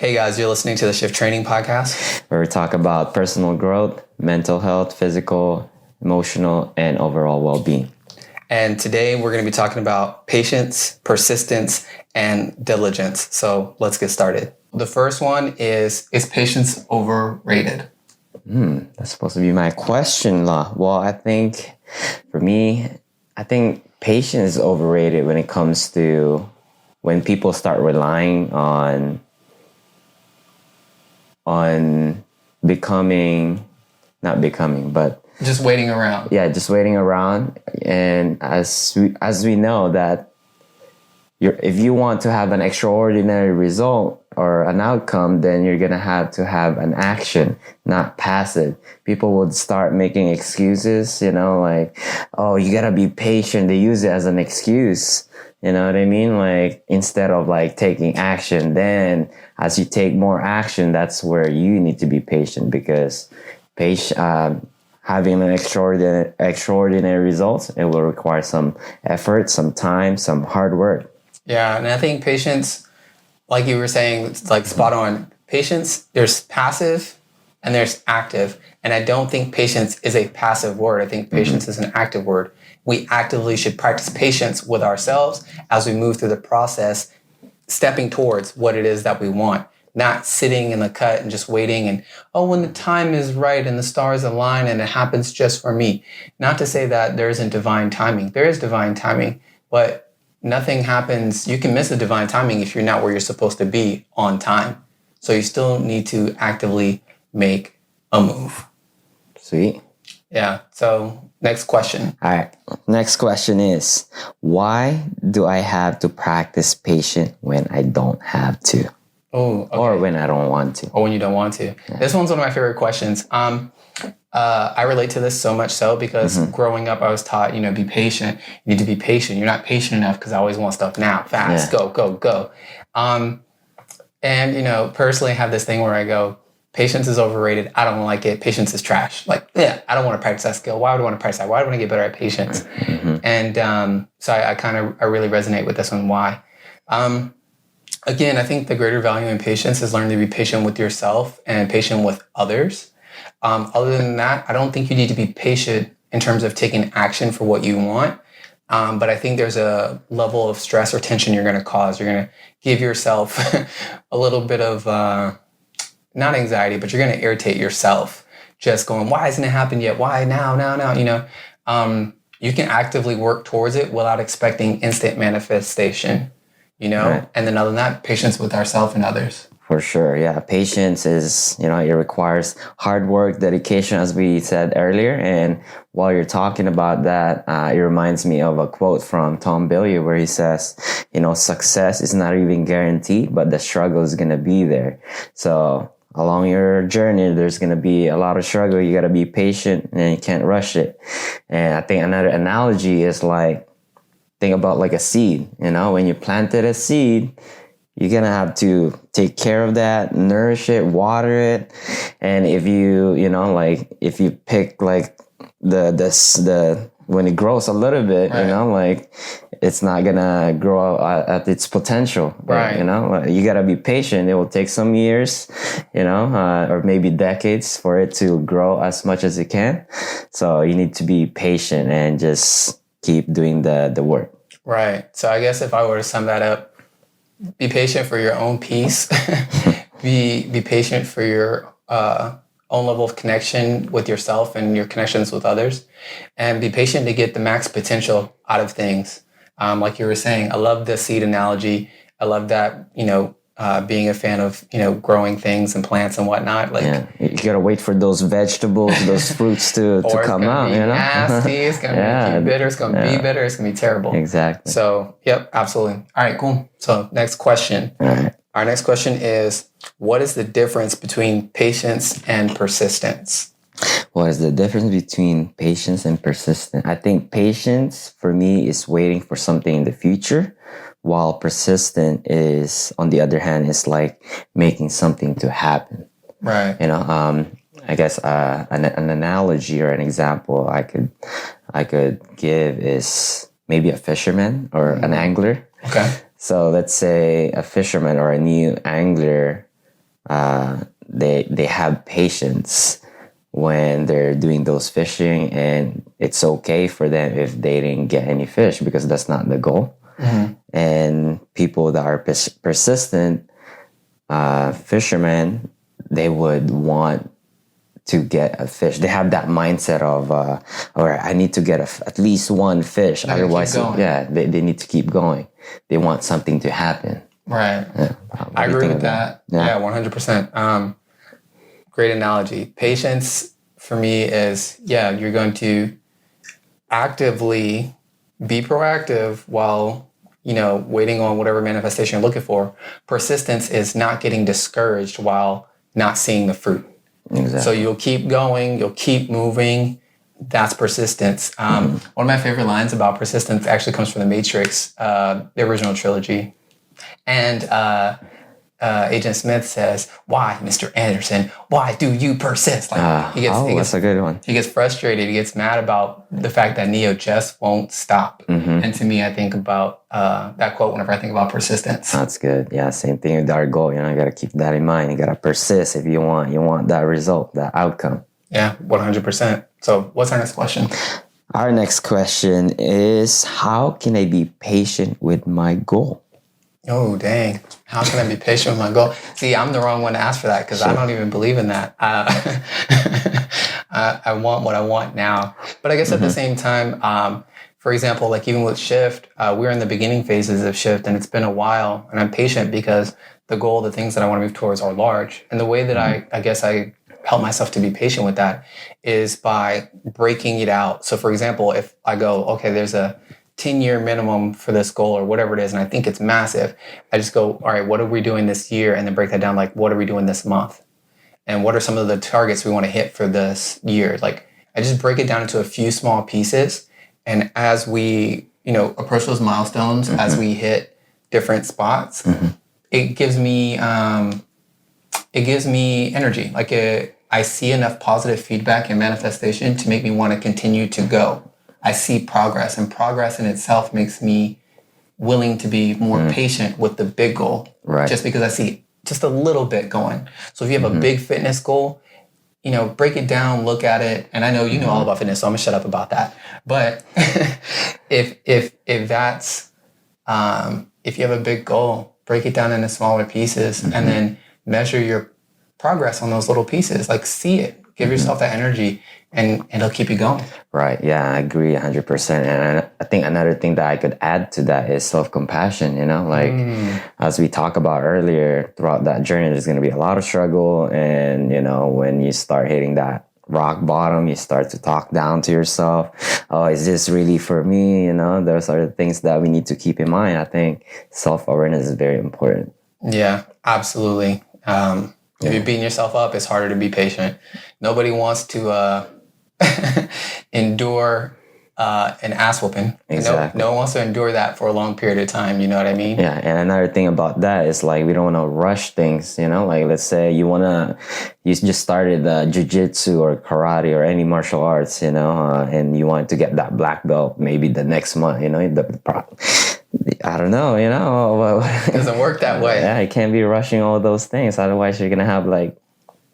Hey guys, you're listening to the Shift Training Podcast, where we talk about personal growth, mental health, physical, emotional, and overall well-being. And today we're going to be talking about patience, persistence, and diligence. So let's get started. The first one is patience overrated? That's supposed to be my question, La. Well, I think for me, patience is overrated when it comes to when people start relying on not becoming, but just waiting around. Yeah, just waiting around. And as we know that if you want to have an extraordinary result or an outcome, then you're going to have an action, not passive. People would start making excuses, like, oh, you got to be patient. They use it as an excuse. You know what I mean? Like, instead of like taking action, then as you take more action, that's where you need to be patient, because having an extraordinary results, it will require some effort, some time, some hard work. Yeah, and I think patience, like you were saying, it's like spot on. Patience, there's passive and there's active. And I don't think patience is a passive word. I think patience is an active word. We actively should practice patience with ourselves as we move through the process, stepping towards what it is that we want, not sitting in the cut and just waiting and, when the time is right and the stars align and it happens just for me. Not to say that there isn't divine timing. There is divine timing, but nothing happens. You can miss the divine timing if you're not where you're supposed to be on time. So you still need to actively make a move. Sweet. Yeah. So next question. All right. Next question is, why do I have to practice patience when I don't have to? Oh, okay. Or when I don't want to. Or when you don't want to. Yeah. This one's one of my favorite questions. I relate to this so much so because growing up, I was taught, be patient. You need to be patient. You're not patient enough because I always want stuff now, fast, go. And, personally, I have this thing where I go, patience is overrated. I don't like it. Patience is trash. Like, I don't want to practice that skill. Why would I want to practice that? Why do I want to get better at patience? And so I really resonate with this one. Why? Again, I think the greater value in patience is learning to be patient with yourself and patient with others. Other than that, I don't think you need to be patient in terms of taking action for what you want. But I think there's a level of stress or tension you're going to cause. You're going to give yourself a little bit of, not anxiety, but you're going to irritate yourself just going, why hasn't it happened yet? Why now? You can actively work towards it without expecting instant manifestation. Right. And then other than that, patience with ourselves and others. For sure. Yeah. Patience is, it requires hard work, dedication, as we said earlier. And while you're talking about that, it reminds me of a quote from Tom Bilyeu where he says, success is not even guaranteed, but the struggle is going to be there. So along your journey, there's going to be a lot of struggle. You got to be patient and you can't rush it. And I think another analogy is think about like a seed. When you planted a seed, you're going to have to take care of that, nourish it, water it. And if you, if you pick like the when it grows a little bit, right, it's not going to grow at its potential. Right. You got to be patient. It will take some years, or maybe decades for it to grow as much as it can. So you need to be patient and just keep doing the work. Right. So I guess if I were to sum that up, be patient for your own peace. be patient for your own level of connection with yourself and your connections with others. And be patient to get the max potential out of things. Like you were saying, I love the seed analogy. I love that, being a fan of, growing things and plants and whatnot. You gotta wait for those vegetables, those fruits to come out. Nasty. It's gonna be bitter. It's gonna be bitter. It's gonna be terrible. Exactly. So, yep, absolutely. All right, cool. So, next question. All right. Our next question is: what is the difference between patience and persistence? What is the difference between patience and persistence? I think patience for me is waiting for something in the future, while persistent is, on the other hand, is like making something to happen. Right. I guess an analogy or an example I could give is maybe a fisherman or an angler. Okay. So let's say a fisherman or a new angler they have patience when they're doing those fishing, and it's okay for them if they didn't get any fish because that's not the goal. And people that are persistent fishermen, they would want to get a fish. They have that mindset of, or I need to get at least one fish. Otherwise, they need to keep going. They want something to happen. Right. Yeah. I agree with that. Yeah, 100%. Great analogy. Patience for me is, you're going to actively be proactive while, waiting on whatever manifestation you're looking for. Persistence is not getting discouraged while not seeing the fruit. Exactly. So you'll keep going, you'll keep moving. That's persistence. One of my favorite lines about persistence actually comes from The Matrix, the original trilogy. And Agent Smith says, "Why, Mr. Anderson? Why do you persist?" That's a good one. He gets frustrated. He gets mad about the fact that Neo just won't stop. And to me, I think about that quote whenever I think about persistence. That's good. Yeah, same thing with our goal. You got to keep that in mind. You got to persist if you want that result, that outcome. Yeah, 100%. So what's our next question? Our next question is, how can I be patient with my goal? Oh, dang. How can I be patient with my goal? See, I'm the wrong one to ask for that because I don't even believe in that. I want what I want now. But I guess at the same time, for example, like even with Shift, we're in the beginning phases of Shift and it's been a while and I'm patient because the goal, the things that I want to move towards are large. And the way that I guess I help myself to be patient with that is by breaking it out. So for example, if I go, okay, there's a 10-year minimum for this goal or whatever it is, and I think it's massive, I just go, all right, what are we doing this year? And then break that down, like, what are we doing this month? And what are some of the targets we want to hit for this year? Like, I just break it down into a few small pieces. And as we, approach those milestones, as we hit different spots, it gives me energy. Like, I see enough positive feedback and manifestation to make me want to continue to go. I see progress, and progress in itself makes me willing to be more patient with the big goal. Right. Just because I see just a little bit going. So if you have a big fitness goal, break it down, look at it. And I know you know all about fitness, so I'm gonna shut up about that. But if that's if you have a big goal, break it down into smaller pieces and then measure your progress on those little pieces. Like, see it. Give yourself that energy and it'll keep you going. Right. Yeah, I agree 100%. And I think another thing that I could add to that is self-compassion, as we talked about earlier, throughout that journey, there's going to be a lot of struggle. And, when you start hitting that rock bottom, you start to talk down to yourself. Oh, is this really for me? Those are the things that we need to keep in mind. I think self-awareness is very important. Yeah, absolutely. If you're beating yourself up, it's harder to be patient. Nobody wants to endure an ass whooping. Exactly. No one wants to endure that for a long period of time. You know what I mean? Yeah. And another thing about that is we don't want to rush things, like let's say you just started jiu-jitsu or karate or any martial arts, and you want to get that black belt maybe the next month, I don't know, It doesn't work that way. Yeah, you can't be rushing all those things. Otherwise, you're going to have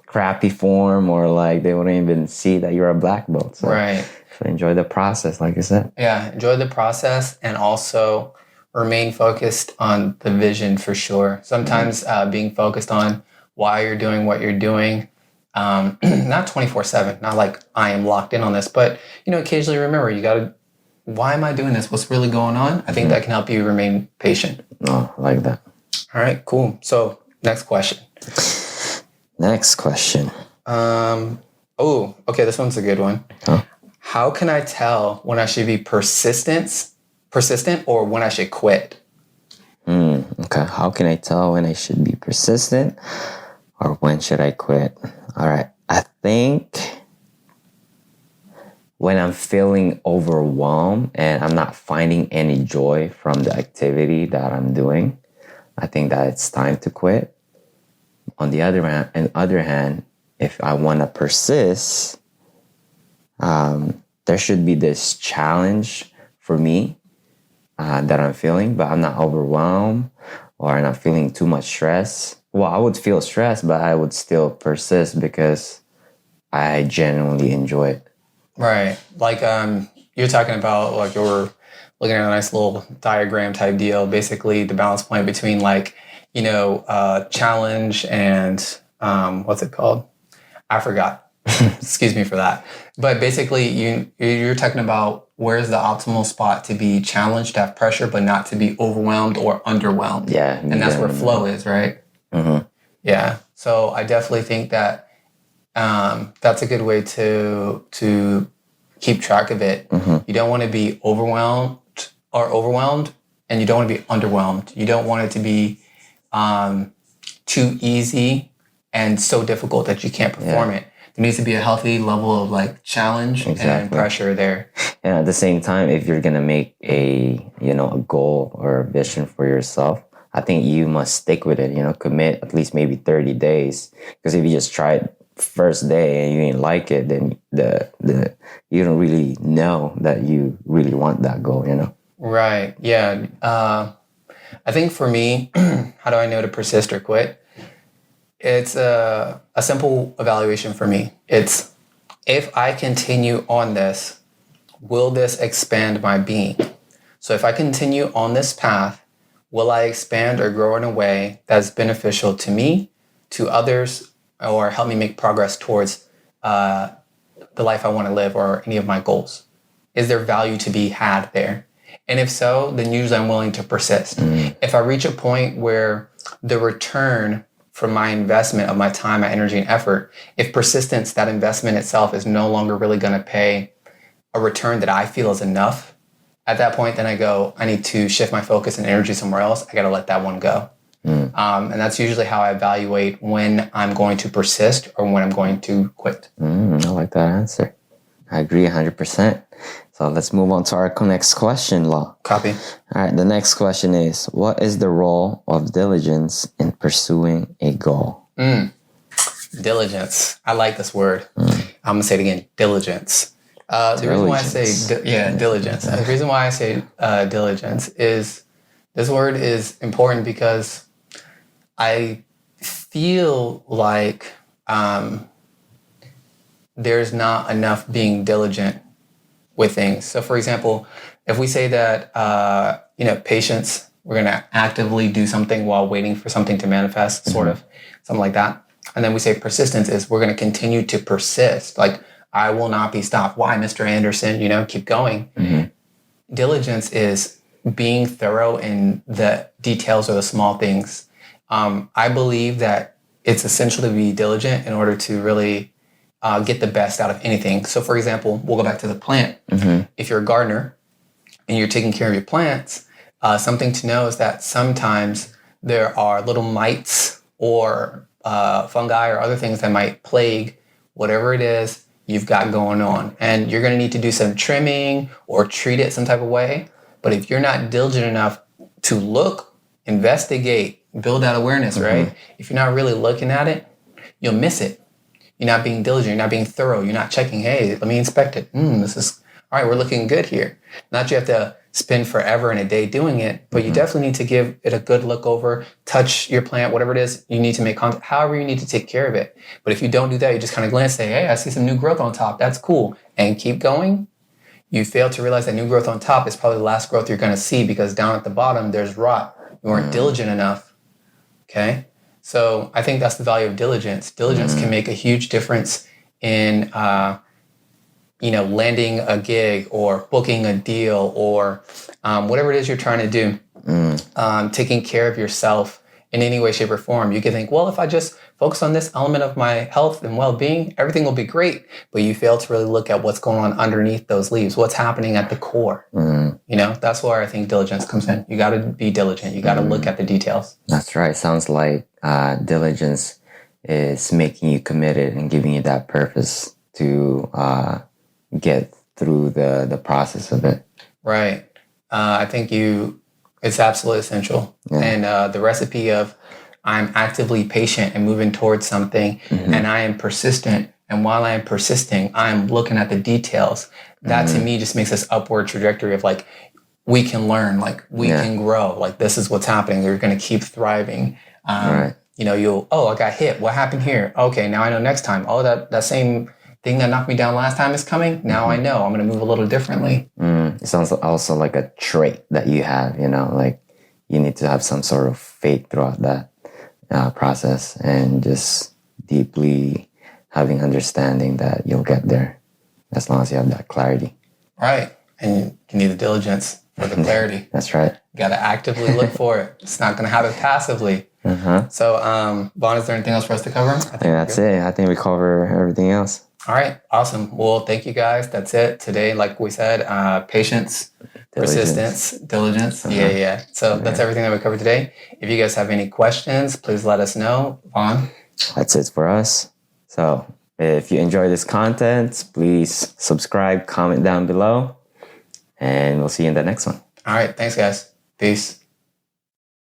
crappy form or they wouldn't even see that you're a black belt. So, right. So enjoy the process, like you said. Yeah, enjoy the process and also remain focused on the vision for sure. Sometimes being focused on why you're doing what you're doing, not 24/7, not like I am locked in on this, but, occasionally remember, you got to, why am I doing this? What's really going on? I think that can help you remain patient. Oh, I like that. All right, cool. So next question. Okay, this one's a good one. Huh? How can I tell when I should be persistent or when I should quit? Okay, how can I tell when I should be persistent or when should I quit? All right, I think when I'm feeling overwhelmed and I'm not finding any joy from the activity that I'm doing, I think that it's time to quit. On the other hand, if I want to persist, there should be this challenge for me that I'm feeling, but I'm not overwhelmed or I'm not feeling too much stress. Well, I would feel stressed, but I would still persist because I genuinely enjoy it. Right. Like you're talking about like you're looking at a nice little diagram type deal, basically the balance point between like, challenge and what's it called? I forgot. Excuse me for that. But basically you're talking about where's the optimal spot to be challenged, to have pressure, but not to be overwhelmed or underwhelmed. Yeah. And that's where flow is, right? Mm-hmm. Yeah. So I definitely think that that's a good way to keep track of it. Mm-hmm. You don't want to be overwhelmed, and you don't want to be underwhelmed. You don't want it to be too easy and so difficult that you can't perform it. There needs to be a healthy level of like challenge and pressure there. And at the same time, if you're gonna make a goal or a vision for yourself, I think you must stick with it. Commit at least maybe 30 days. Because if you just try it first day and you ain't like it, then you don't really know that you really want that goal. Right. Yeah. I think for me, how do I know to persist or quit? It's a simple evaluation for me. It's, if I continue on this, will this expand my being? So if I continue on this path, will I expand or grow in a way that's beneficial to me, to others, or help me make progress towards the life I want to live or any of my goals? Is there value to be had there? And if so, then usually I'm willing to persist. If I reach a point where the return from my investment of my time, my energy, and effort, if persistence, that investment itself, is no longer really going to pay a return that I feel is enough, at that point, then I go, I need to shift my focus and energy somewhere else. I got to let that one go. And that's usually how I evaluate when I'm going to persist or when I'm going to quit. I like that answer. I agree 100%. So let's move on to our next question, Law. Copy. All right, the next question is, what is the role of diligence in pursuing a goal? Diligence. I like this word. I'm going to say it again, diligence. The reason why I say, diligence. The reason why I say diligence is this word is important because I feel like there's not enough being diligent with things. So for example, if we say that, patience, we're going to actively do something while waiting for something to manifest, sort of, something like that. And then we say persistence is we're going to continue to persist. Like, I will not be stopped. Why, Mr. Anderson? Keep going. Diligence is being thorough in the details or the small things. I believe that it's essential to be diligent in order to really get the best out of anything. So for example, we'll go back to the plant. If you're a gardener and you're taking care of your plants, something to know is that sometimes there are little mites or fungi or other things that might plague whatever it is you've got going on. And you're going to need to do some trimming or treat it some type of way. But if you're not diligent enough to look, investigate, build that awareness, right? If you're not really looking at it, you'll miss it. You're not being diligent. You're not being thorough. You're not checking, hey, let me inspect it. This is, all right, we're looking good here. Not that you have to spend forever and a day doing it, but you definitely need to give it a good look over, touch your plant, whatever it is you need to make contact, however you need to take care of it. But if you don't do that, you just kind of glance, say, hey, I see some new growth on top. That's cool. And keep going. You fail to realize that new growth on top is probably the last growth you're going to see because down at the bottom, there's rot. You weren't diligent enough. Okay? So I think that's the value of diligence. Diligence can make a huge difference in landing a gig or booking a deal or whatever it is you're trying to do, taking care of yourself in any way, shape, or form. You can think, well, if I just focus on this element of my health and well-being, everything will be great. But you fail to really look at what's going on underneath those leaves, what's happening at the core. That's where I think diligence comes in. You got to be diligent. You got to look at the details. That's right. Sounds like diligence is making you committed and giving you that purpose to get through the process of it. Right. I think it's absolutely essential. And the recipe of I'm actively patient and moving towards something and I am persistent. And while I am persisting, I'm looking at the details. That to me just makes this upward trajectory of like, we can learn, like we can grow, like this is what's happening. You're going to keep thriving. Right. I got hit. What happened here? Okay, now I know next time. Oh, that same thing that knocked me down last time is coming. Now I know I'm going to move a little differently. It sounds also like a trait that you have, like you need to have some sort of faith throughout that process and just deeply having understanding that you'll get there as long as you have that clarity. Right. And you need the diligence for the clarity. That's right. You got to actively look for it. It's not going to happen passively. So, Vaughn, is there anything else for us to cover? I think that's it. I think we cover everything else. All right. Awesome. Well, thank you guys. That's it today. Like we said, patience, persistence, diligence. Yeah. So that's everything that we covered today. If you guys have any questions, please let us know. Vaughn? That's it for us. So if you enjoy this content, please subscribe, comment down below, and we'll see you in the next one. All right. Thanks, guys. Peace.